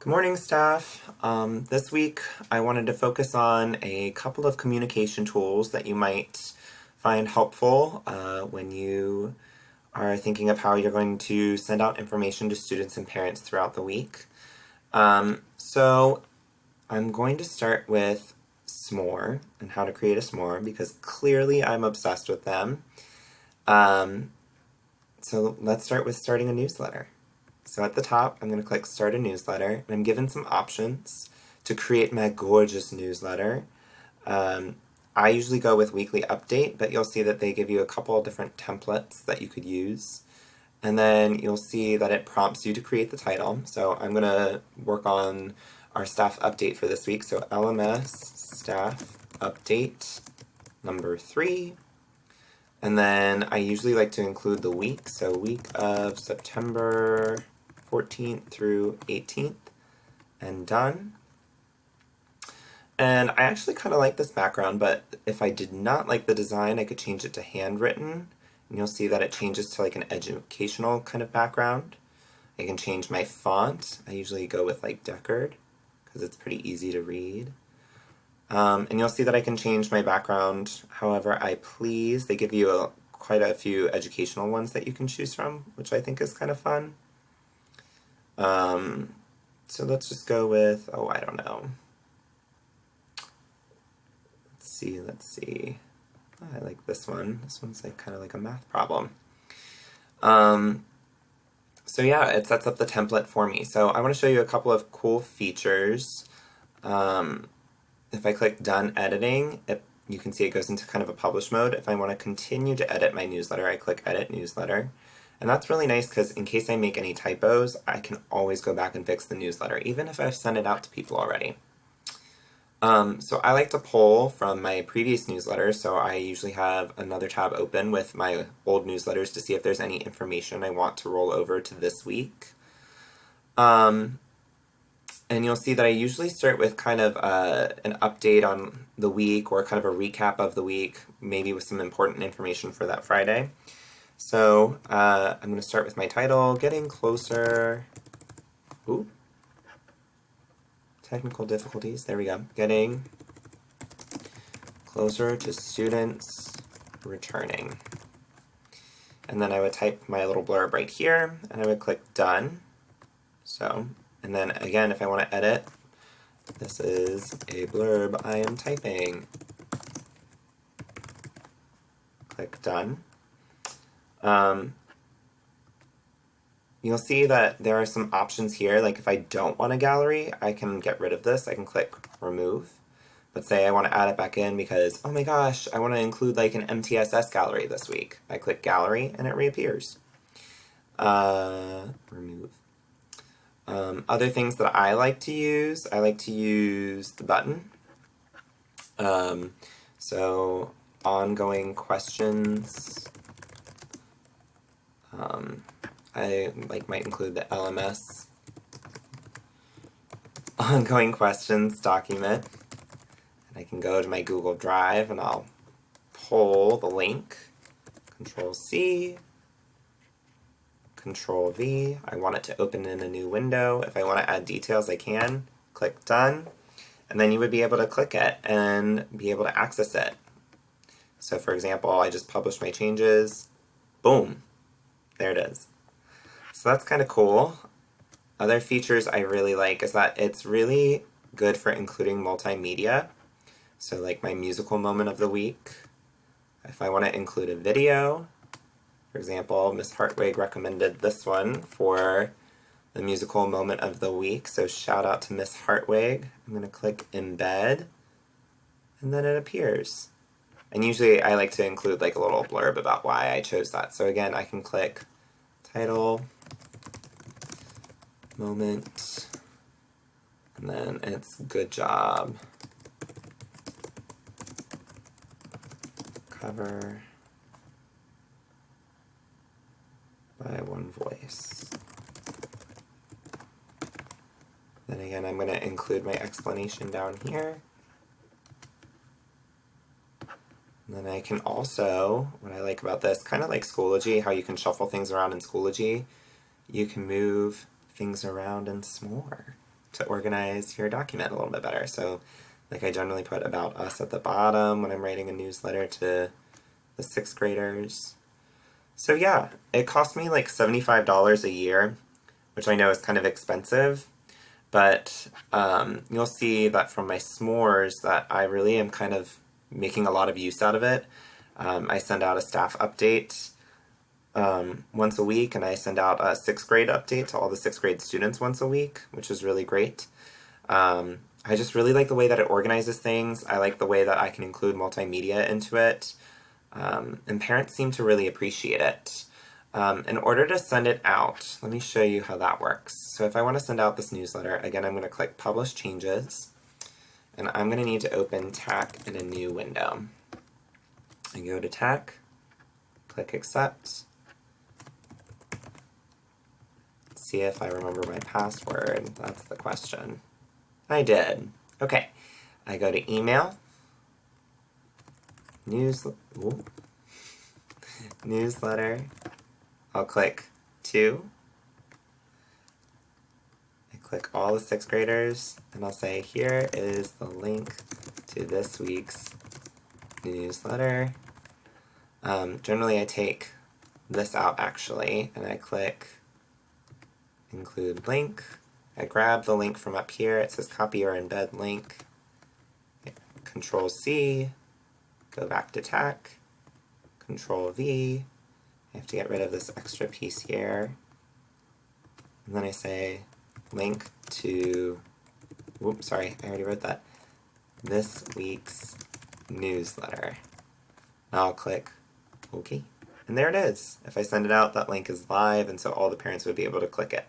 Good morning, staff. This week I wanted to focus on a couple of communication tools that you might find helpful when you are thinking of how you're going to send out information to students and parents throughout the week. So I'm going to start with Smore and how to create a Smore because clearly I'm obsessed with them. So let's start with starting a newsletter. So at the top, I'm going to click Start a Newsletter, and I'm given some options to create my gorgeous newsletter. I usually go with weekly update, but you'll see that they give you a couple of different templates that you could use. And then you'll see that it prompts you to create the title. So I'm going to work on our staff update for this week. So LMS Staff Update number 3. And then I usually like to include the week. So week of September 14th through 18th, and done. And I actually kind of like this background, but if I did not like the design, I could change it to handwritten, and you'll see that it changes to like an educational kind of background. I can change my font. I usually go with like Deckard, because it's pretty easy to read. And you'll see that I can change my background however I please. They give you quite a few educational ones that you can choose from, which I think is kind of fun. So let's just go with, I don't know. Let's see. I like this one. This one's like kind of like a math problem. So yeah, it sets up the template for me. So I want to show you a couple of cool features. If I click Done Editing, you can see it goes into kind of a publish mode. If I want to continue to edit my newsletter, I click Edit Newsletter. And that's really nice because in case I make any typos, I can always go back and fix the newsletter, even if I've sent it out to people already. So I like to pull from my previous newsletter, so I usually have another tab open with my old newsletters to see if there's any information I want to roll over to this week. And you'll see that I usually start with kind of an update on the week or kind of a recap of the week, maybe with some important information for that Friday. So I'm going to start with my title, Getting Closer. Ooh. Technical difficulties. There we go. Getting closer to students returning. And then I would type my little blurb right here, and I would click Done. So, and then again, if I want to edit, this is a blurb I am typing. Click Done. You'll see that there are some options here, like if I don't want a gallery, I can get rid of this. I can click Remove. But say I want to add it back in because, oh my gosh, I want to include like an MTSS gallery this week. I click Gallery and it reappears. Remove. Other things that I like to use the button. So ongoing questions. I might include the LMS ongoing questions document. And I can go to my Google Drive and I'll pull the link. Control C, Control V. I want it to open in a new window. If I want to add details, I can. Click Done. And then you would be able to click it and be able to access it. So for example, I just published my changes. Boom. There it is. So that's kind of cool. Other features I really like is that it's really good for including multimedia. So like my musical moment of the week. If I want to include a video, for example, Miss Hartwig recommended this one for the musical moment of the week. So shout out to Miss Hartwig. I'm going to click Embed, and then it appears. And usually I like to include like a little blurb about why I chose that. So again, I can click Title, Moment, and then it's Good Job. Cover by One Voice. Then again, I'm going to include my explanation down here. And then I can also, what I like about this, kind of like Schoology, how you can shuffle things around in Schoology, you can move things around in Smore. to organize your document a little bit better. So like I generally put about us at the bottom when I'm writing a newsletter to the 6th graders. So yeah, it cost me like $75 a year, which I know is kind of expensive, but you'll see that from my s'mores that I really am kind of making a lot of use out of it. I send out a staff update once a week, and I send out a 6th grade update to all the 6th grade students once a week, which is really great. I just really like the way that it organizes things. I like the way that I can include multimedia into it, and parents seem to really appreciate it. In order to send it out, let me show you how that works. So if I want to send out this newsletter, again, I'm going to click Publish Changes, and I'm going to need to open TAC in a new window. I go to TAC, click Accept, see if I remember my password. That's the question. I did. Okay. I go to Email, Newsletter. I'll click To. I click all the 6th graders, and I'll say, here is the link to this week's newsletter. Generally I take this out actually, and I click Include Link. I grab the link from up here. It says Copy or Embed Link. Control C, go back to TAC, Control V. I have to get rid of this extra piece here. And then I say link to, whoops, sorry, I already wrote that. This week's newsletter. Now I'll click OK. And there it is. If I send it out, that link is live, and so all the parents would be able to click it.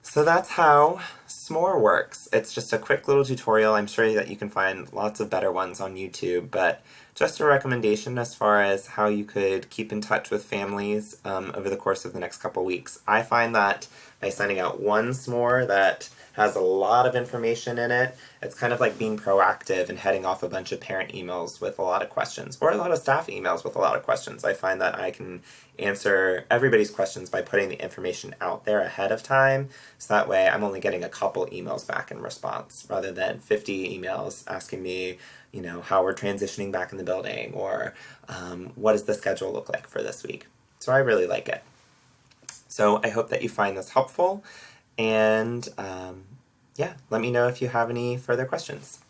So that's how Smore works. It's just a quick little tutorial. I'm sure that you can find lots of better ones on YouTube, but just a recommendation as far as how you could keep in touch with families over the course of the next couple weeks. I find that by sending out one Smore that has a lot of information in it, it's kind of like being proactive and heading off a bunch of parent emails with a lot of questions, or a lot of staff emails with a lot of questions. I find that I can answer everybody's questions by putting the information out there ahead of time, so that way I'm only getting a couple emails back in response, rather than 50 emails asking me, you know, how we're transitioning back in the building, or what does the schedule look like for this week. So I really like it. So I hope that you find this helpful, and yeah, let me know if you have any further questions.